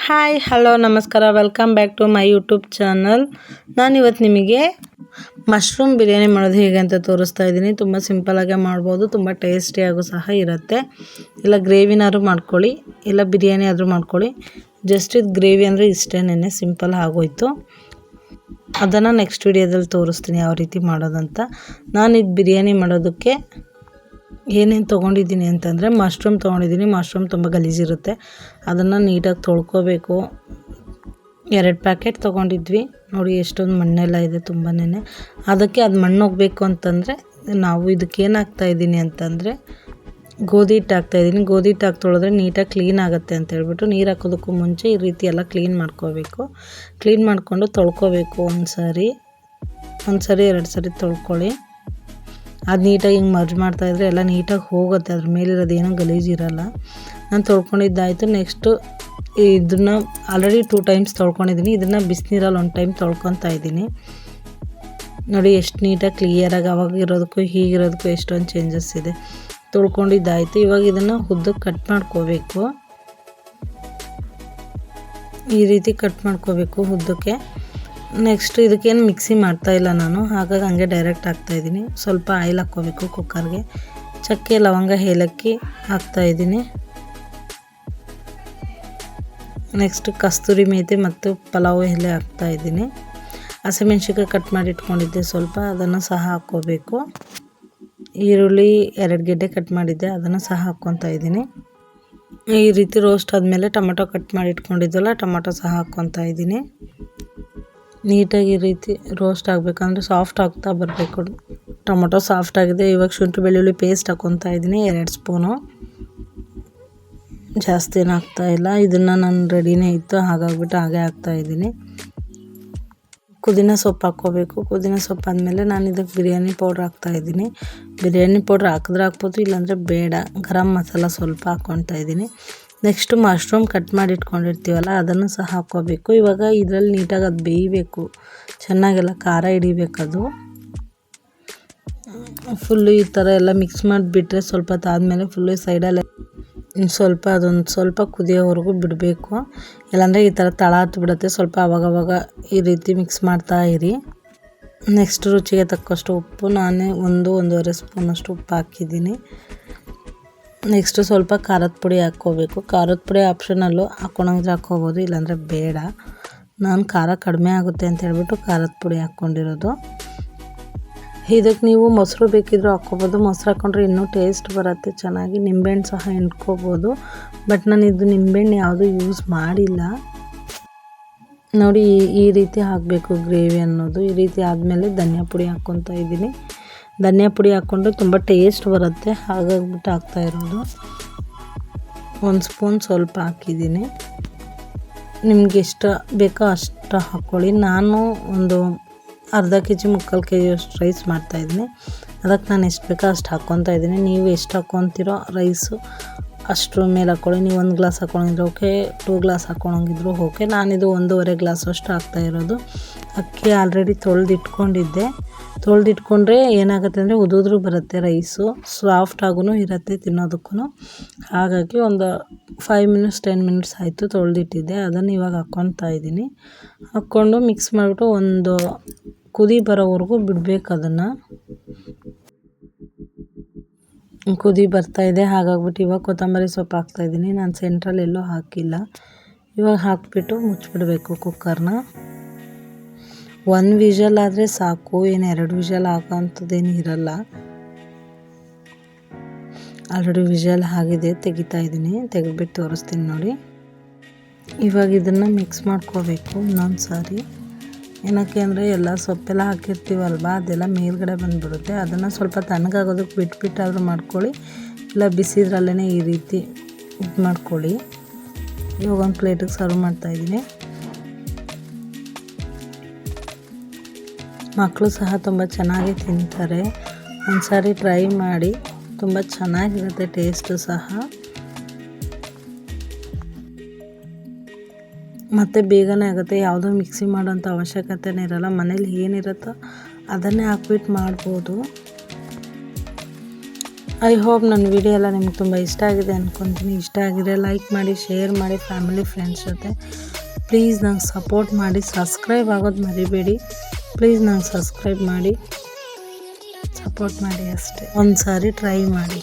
Hi hello ನಮಸ್ಕಾರ welcome back to my YouTube channel. ನಾನಿವತ್ತು ನಿಮಗೆ ಮಶ್ರೂಮ್ ಬಿರಿಯಾನಿ ಮಾಡೋದು ಹೇಗೆ ಅಂತ ತೋರಿಸ್ತಾ ಇದ್ದೀನಿ. ತುಂಬ ಸಿಂಪಲಾಗೆ ಮಾಡ್ಬೋದು, ತುಂಬ ಟೇಸ್ಟಿಯಾಗೂ ಸಹ ಇರುತ್ತೆ. ಇಲ್ಲ ಗ್ರೇವಿನಾದ್ರೂ ಮಾಡ್ಕೊಳ್ಳಿ, ಇಲ್ಲ ಬಿರಿಯಾನಿ ಆದರೂ ಮಾಡ್ಕೊಳ್ಳಿ. ಜಸ್ಟ್ ಇದು ಗ್ರೇವಿ ಅಂದರೆ ಇಷ್ಟೇನೆ, ಸಿಂಪಲ್ ಆಗೋಯ್ತು. ಅದನ್ನು ನೆಕ್ಸ್ಟ್ ವಿಡಿಯೋದಲ್ಲಿ ತೋರಿಸ್ತೀನಿ ಯಾವ ರೀತಿ ಮಾಡೋದಂತ. ನಾನು ಇದು ಬಿರಿಯಾನಿ ಮಾಡೋದಕ್ಕೆ ಏನೇನು ತೊಗೊಂಡಿದ್ದೀನಿ ಅಂತಂದರೆ ಮಶ್ರೂಮ್ ತೊಗೊಂಡಿದ್ದೀನಿ. ಮಶ್ರೂಮ್ ತುಂಬ ಗಲೀಜಿರುತ್ತೆ, ಅದನ್ನು ನೀಟಾಗಿ ತೊಳ್ಕೊಬೇಕು. 2 ಪ್ಯಾಕೆಟ್ ತೊಗೊಂಡಿದ್ವಿ. ನೋಡಿ ಎಷ್ಟೊಂದು ಮಣ್ಣೆಲ್ಲ ಇದೆ ತುಂಬಾ. ಅದಕ್ಕೆ ಅದು ಮಣ್ಣು ಹೋಗಬೇಕು ಅಂತಂದರೆ ನಾವು ಇದಕ್ಕೆ ಏನು ಹಾಕ್ತಾಯಿದ್ದೀನಿ ಅಂತಂದರೆ ಗೋಧಿ ಹಿಟ್ಟು ಹಾಕ್ತಾಯಿದ್ದೀನಿ. ಗೋಧಿ ಹಿಟ್ಟು ಹಾಕಿ ತೊಳೆದ್ರೆ ನೀಟಾಗಿ ಕ್ಲೀನ್ ಆಗುತ್ತೆ ಅಂತ ಹೇಳ್ಬಿಟ್ಟು ನೀರು ಹಾಕೋದಕ್ಕೂ ಮುಂಚೆ ಈ ರೀತಿ ಎಲ್ಲ ಕ್ಲೀನ್ ಮಾಡ್ಕೋಬೇಕು. ಕ್ಲೀನ್ ಮಾಡಿಕೊಂಡು ತೊಳ್ಕೊಬೇಕು. ಒಂದು ಸಾರಿ 2 ಸರಿ ತೊಳ್ಕೊಳ್ಳಿ. ಅದು ನೀಟಾಗಿ ಹಿಂಗೆ ಮರ್ಜ್ ಮಾಡ್ತಾಯಿದ್ರೆ ಎಲ್ಲ ನೀಟಾಗಿ ಹೋಗುತ್ತೆ, ಅದ್ರ ಮೇಲಿರೋದು ಏನೋ ಗಲೀಜಿರಲ್ಲ. ನಾನು ತೊಳ್ಕೊಂಡಿದ್ದಾಯಿತು. ನೆಕ್ಸ್ಟು ಇದನ್ನು ಆಲ್ರೆಡಿ 2 ಟೈಮ್ಸ್ ತೊಳ್ಕೊಂಡಿದ್ದೀನಿ. ಇದನ್ನು ಬಿಸಿನೀರಲ್ಲಿ 1 ಟೈಮ್ ತೊಳ್ಕೊತಾ ಇದ್ದೀನಿ. ನೋಡಿ ಎಷ್ಟು ನೀಟಾಗಿ ಕ್ಲಿಯರಾಗಿ ಅವಾಗ ಇರೋದಕ್ಕೂ ಹೀಗಿರೋದಕ್ಕೂ ಎಷ್ಟೊಂದು ಚೇಂಜಸ್ ಇದೆ. ತೊಳ್ಕೊಂಡಿದ್ದಾಯಿತು. ಇವಾಗ ಇದನ್ನು ಉದ್ದಕ್ಕೆ ಕಟ್ ಮಾಡ್ಕೋಬೇಕು. ಈ ರೀತಿ ಕಟ್ ಮಾಡ್ಕೋಬೇಕು ಉದ್ದಕ್ಕೆ. ನೆಕ್ಸ್ಟ್ ಇದಕ್ಕೇನು ಮಿಕ್ಸಿ ಮಾಡ್ತಾಯಿಲ್ಲ ನಾನು, ಹಾಗಾಗಿ ಹಂಗೆ ಡೈರೆಕ್ಟ್ ಹಾಕ್ತಾಯಿದ್ದೀನಿ. ಸ್ವಲ್ಪ ಆಯಿಲ್ ಹಾಕ್ಕೋಬೇಕು ಕುಕ್ಕರ್ಗೆ. ಚಕ್ಕೆ ಲವಂಗ ಏಲಕ್ಕಿ ಹಾಕ್ತಾಯಿದ್ದೀನಿ. ನೆಕ್ಸ್ಟ್ ಕಸ್ತೂರಿ ಮೇಥಿ ಮತ್ತು ಪಲಾವ್ ಎಲೆ ಹಾಕ್ತಾಯಿದ್ದೀನಿ. ಹಸಿಮೆಣ್ಸಿನ್ಕಾಯಿ ಕಟ್ ಮಾಡಿ ಇಟ್ಕೊಂಡಿದ್ದೆ ಸ್ವಲ್ಪ, ಅದನ್ನು ಸಹ ಹಾಕ್ಕೋಬೇಕು. ಈರುಳ್ಳಿ 2 ಗೆಡ್ಡೆ ಕಟ್ ಮಾಡಿದ್ದೆ, ಅದನ್ನು ಸಹ ಹಾಕ್ಕೊತಾ ಇದ್ದೀನಿ. ಈ ರೀತಿ ರೋಸ್ಟ್ ಆದಮೇಲೆ ಟೊಮೆಟೊ ಕಟ್ ಮಾಡಿ ಇಟ್ಕೊಂಡಿದ್ದಲ್ಲ, ಟೊಮೆಟೊ ಸಹ ಹಾಕ್ಕೊತಾ ಇದ್ದೀನಿ. ನೀಟಾಗಿ ಈ ರೀತಿ ರೋಸ್ಟ್ ಆಗಬೇಕಂದ್ರೆ ಸಾಫ್ಟ್ ಆಗ್ತಾ ಬರಬೇಕು. ಟೊಮೊಟೊ ಸಾಫ್ಟ್ ಆಗಿದೆ. ಇವಾಗ ಶುಂಠಿ ಬೆಳ್ಳುಳ್ಳಿ ಪೇಸ್ಟ್ ಹಾಕ್ಕೊತಾ ಇದ್ದೀನಿ 2 ಸ್ಪೂನು. ಜಾಸ್ತಿ ಏನು ಹಾಕ್ತಾಯಿಲ್ಲ. ಇದನ್ನು ನಾನು ರೆಡಿನೇ ಇತ್ತು, ಹಾಗಾಗ್ಬಿಟ್ಟು ಹಾಗೆ ಹಾಕ್ತಾಯಿದ್ದೀನಿ. ಪುದೀನ ಸೊಪ್ಪು ಹಾಕ್ಕೋಬೇಕು. ಪುದೀನ ಸೊಪ್ಪು ಆದಮೇಲೆ ನಾನು ಇದಕ್ಕೆ ಬಿರಿಯಾನಿ ಪೌಡ್ರ್ ಹಾಕ್ತಾಯಿದ್ದೀನಿ. ಬಿರಿಯಾನಿ ಪೌಡ್ರ್ ಹಾಕಿದ್ರೆ ಹಾಕ್ಬೋದು, ಇಲ್ಲಾಂದರೆ ಬೇಡ. ಗರಂ ಮಸಾಲ ಸ್ವಲ್ಪ ಹಾಕ್ಕೊತಾ ಇದ್ದೀನಿ. ನೆಕ್ಸ್ಟು ಮಶ್ರೂಮ್ ಕಟ್ ಮಾಡಿ ಇಟ್ಕೊಂಡಿರ್ತೀವಲ್ಲ, ಅದನ್ನು ಸಹ ಹಾಕ್ಕೋಬೇಕು. ಇವಾಗ ಇದರಲ್ಲಿ ನೀಟಾಗಿ ಅದು ಬೇಯಬೇಕು, ಚೆನ್ನಾಗೆಲ್ಲ ಖಾರ ಹಿಡಿಬೇಕದು. ಫುಲ್ಲು ಈ ಥರ ಎಲ್ಲ ಮಿಕ್ಸ್ ಮಾಡಿಬಿಟ್ರೆ ಸ್ವಲ್ಪ ಹೊತ್ತಾದಮೇಲೆ ಫುಲ್ಲು ಸೈಡಲ್ಲಿ ಅದೊಂದು ಸ್ವಲ್ಪ ಕುದಿಯೋವರೆಗೂ ಬಿಡಬೇಕು. ಇಲ್ಲಾಂದರೆ ಈ ಥರ ತಳ ಹತ್ಬಿಡುತ್ತೆ. ಸ್ವಲ್ಪ ಆವಾಗವಾಗ ಈ ರೀತಿ ಮಿಕ್ಸ್ ಮಾಡ್ತಾ ಇರಿ. ನೆಕ್ಸ್ಟ್ ರುಚಿಗೆ ತಕ್ಕಷ್ಟು ಉಪ್ಪು, ನಾನೇ 1-1.5 ಸ್ಪೂನಷ್ಟು ಉಪ್ಪು ಹಾಕಿದ್ದೀನಿ. ನೆಕ್ಸ್ಟು ಸ್ವಲ್ಪ ಖಾರದ ಪುಡಿ ಹಾಕ್ಕೋಬೇಕು. ಖಾರದ ಪುಡಿ ಆಪ್ಷನಲ್ಲು, ಹಾಕ್ಕೊಳಂಗಿದ್ರೆ ಹಾಕ್ಕೋಬೋದು, ಇಲ್ಲಾಂದರೆ ಬೇಡ. ನಾನು ಖಾರ ಕಡಿಮೆ ಆಗುತ್ತೆ ಅಂತ ಹೇಳ್ಬಿಟ್ಟು ಖಾರದ ಪುಡಿ ಹಾಕ್ಕೊಂಡಿರೋದು. ಇದಕ್ಕೆ ನೀವು ಮೊಸರು ಬೇಕಿದ್ರೂ ಹಾಕ್ಕೋಬೋದು. ಮೊಸರು ಹಾಕ್ಕೊಂಡ್ರೆ ಇನ್ನೂ ಟೇಸ್ಟ್ ಬರುತ್ತೆ ಚೆನ್ನಾಗಿ. ನಿಂಬೆಹಣ್ಣು ಸಹ ಹಿಂಡ್ಕೋಬೋದು, ಬಟ್ ನಾನು ಇದು ನಿಂಬೆಹಣ್ಣು ಯಾವುದೂ ಯೂಸ್ ಮಾಡಿಲ್ಲ. ನೋಡಿ ಈ ರೀತಿ ಹಾಕಬೇಕು ಗ್ರೇವಿ ಅನ್ನೋದು. ಈ ರೀತಿ ಆದಮೇಲೆ ಧನಿಯಾ ಪುಡಿ ಹಾಕ್ಕೊತಾ ಇದ್ದೀನಿ. ಧನಿಯಾ ಪುಡಿ ಹಾಕ್ಕೊಂಡ್ರೆ ತುಂಬ ಟೇಸ್ಟ್ ಬರುತ್ತೆ, ಹಾಗಾಗ್ಬಿಟ್ಟು ಹಾಕ್ತಾಯಿರೋದು. 1 ಸ್ಪೂನ್ ಸ್ವಲ್ಪ ಹಾಕಿದ್ದೀನಿ. ನಿಮ್ಗೆ ಎಷ್ಟು ಬೇಕೋ ಅಷ್ಟು ಹಾಕ್ಕೊಳ್ಳಿ. ನಾನು ಒಂದು ಅರ್ಧ kg 3/4 kg ಅಷ್ಟು ರೈಸ್ ಮಾಡ್ತಾಯಿದ್ದೀನಿ. ಅದಕ್ಕೆ ನಾನು ಎಷ್ಟು ಬೇಕೋ ಅಷ್ಟು ಹಾಕ್ಕೊತಾ ಇದ್ದೀನಿ. ನೀವು ಎಷ್ಟು ಹಾಕ್ಕೊತೀರೋ ರೈಸು ಅಷ್ಟರ ಮೇಲೆ ಹಾಕ್ಕೊಳ್ಳಿ. ನೀವು 1 ಗ್ಲಾಸ್ ಹಾಕ್ಕೊಂಡಿದ್ರೆ ಓಕೆ, 2 ಗ್ಲಾಸ್ ಹಾಕ್ಕೊಳಂಗಿದ್ರು ಓಕೆ. ನಾನಿದು 1.5 ಗ್ಲಾಸ್ ಅಷ್ಟು ಹಾಕ್ತಾಯಿರೋದು. ಅಕ್ಕಿ ಆಲ್ರೆಡಿ ತೊಳೆದಿಟ್ಕೊಂಡಿದ್ದೆ. ತೊಳೆದಿಟ್ಕೊಂಡ್ರೆ ಏನಾಗುತ್ತೆ ಅಂದರೆ ಉದುದ್ರು ಬರುತ್ತೆ ರೈಸು, ಸಾಫ್ಟಾಗೂ ಇರುತ್ತೆ ತಿನ್ನೋದಕ್ಕೂ. ಹಾಗಾಗಿ ಒಂದು 5 ಮಿನಿಟ್ಸ್ 10 ಮಿನಿಟ್ಸ್ ಆಯಿತು ತೊಳೆದಿಟ್ಟಿದ್ದೆ. ಅದನ್ನು ಇವಾಗ ಹಾಕ್ಕೊತಾ ಇದ್ದೀನಿ. ಹಾಕ್ಕೊಂಡು ಮಿಕ್ಸ್ ಮಾಡಿಬಿಟ್ಟು ಒಂದು ಕುದಿ ಬರೋವರೆಗೂ ಬಿಡಬೇಕು. ಅದನ್ನು ಕುದಿ ಬರ್ತಾಯಿದೆ, ಹಾಗಾಗ್ಬಿಟ್ಟು ಇವಾಗ ಕೊತ್ತಂಬರಿ ಸೊಪ್ಪು ಹಾಕ್ತಾಯಿದ್ದೀನಿ. ನಾನು ಸೆಂಟ್ರಲ್ಲಿ ಎಲ್ಲೂ ಹಾಕಿಲ್ಲ. ಇವಾಗ ಹಾಕಿಬಿಟ್ಟು ಮುಚ್ಚಿಬಿಡಬೇಕು ಕುಕ್ಕರ್ನ. 1 ವಿಷಲ್ ಆದರೆ ಸಾಕು, ಏನು 2 ವಿಷಲ್ ಹಾಕೋಂಥದ್ದೇನು ಇರಲ್ಲ. ಆಲ್ರೆಡಿ ವಿಷಲ್ ಆಗಿದೆ, ತೆಗಿತಾ ಇದ್ದೀನಿ. ತೆಗೆದ್ಬಿಟ್ಟು ತೋರಿಸ್ತೀನಿ ನೋಡಿ. ಇವಾಗ ಇದನ್ನು ಮಿಕ್ಸ್ ಮಾಡ್ಕೋಬೇಕು ಇನ್ನೊಂದು ಸಾರಿ. ಏನಕ್ಕೆ ಅಂದರೆ ಎಲ್ಲ ಸೊಪ್ಪೆಲ್ಲ ಹಾಕಿರ್ತೀವಲ್ವ, ಅದೆಲ್ಲ ಮೇಲ್ಗಡೆ ಬಂದುಬಿಡುತ್ತೆ. ಅದನ್ನು ಸ್ವಲ್ಪ ತಣ್ಣಗಾಗೋದಕ್ಕೆ ಬಿಟ್ಬಿಟ್ಟಾದರೂ ಮಾಡ್ಕೊಳ್ಳಿ, ಇಲ್ಲ ಬಿಸಿದ್ರಲ್ಲೇ ಈ ರೀತಿ ಇದು ಮಾಡ್ಕೊಳ್ಳಿ. ಇವಾಗ ಒಂದು ಪ್ಲೇಟಿಗೆ ಸರ್ವ್ ಮಾಡ್ತಾಯಿದ್ದೀನಿ. ಮಕ್ಕಳು ಸಹ ತುಂಬ ಚೆನ್ನಾಗಿ ತಿಂತಾರೆ. ಒಂದು ಸಾರಿ ಟ್ರೈ ಮಾಡಿ, ತುಂಬ ಚೆನ್ನಾಗಿರುತ್ತೆ ಟೇಸ್ಟು ಸಹ. ಮತ್ತು ಬೇಗನೆ ಆಗುತ್ತೆ, ಯಾವುದೋ ಮಿಕ್ಸಿ ಮಾಡೋಂಥ ಅವಶ್ಯಕತೆನೇ ಇರಲ್ಲ. ಮನೇಲಿ ಏನಿರುತ್ತೋ ಅದನ್ನೇ ಹಾಕ್ಬಿಟ್ಟು ಮಾಡ್ಬೋದು. ಐ ಹೋಪ್ ನನ್ನ ವಿಡಿಯೋ ಎಲ್ಲ ನಿಮ್ಗೆ ತುಂಬ ಇಷ್ಟ ಆಗಿದೆ ಅಂದ್ಕೊತೀನಿ. ಇಷ್ಟ ಆಗಿದೆ ಲೈಕ್ ಮಾಡಿ, ಶೇರ್ ಮಾಡಿ ಫ್ಯಾಮಿಲಿ ಫ್ರೆಂಡ್ಸ್ ಜೊತೆ. ಪ್ಲೀಸ್ ನಂಗೆ ಸಪೋರ್ಟ್ ಮಾಡಿ, ಸಬ್ಸ್ಕ್ರೈಬ್ ಆಗೋದು ಮರಿಬೇಡಿ. ಪ್ಲೀಸ್ ನಂಗೆ ಸಬ್ಸ್ಕ್ರೈಬ್ ಮಾಡಿ, ಸಪೋರ್ಟ್ ಮಾಡಿ ಅಷ್ಟೇ. ಒಂದು ಸಾರಿ ಟ್ರೈ ಮಾಡಿ.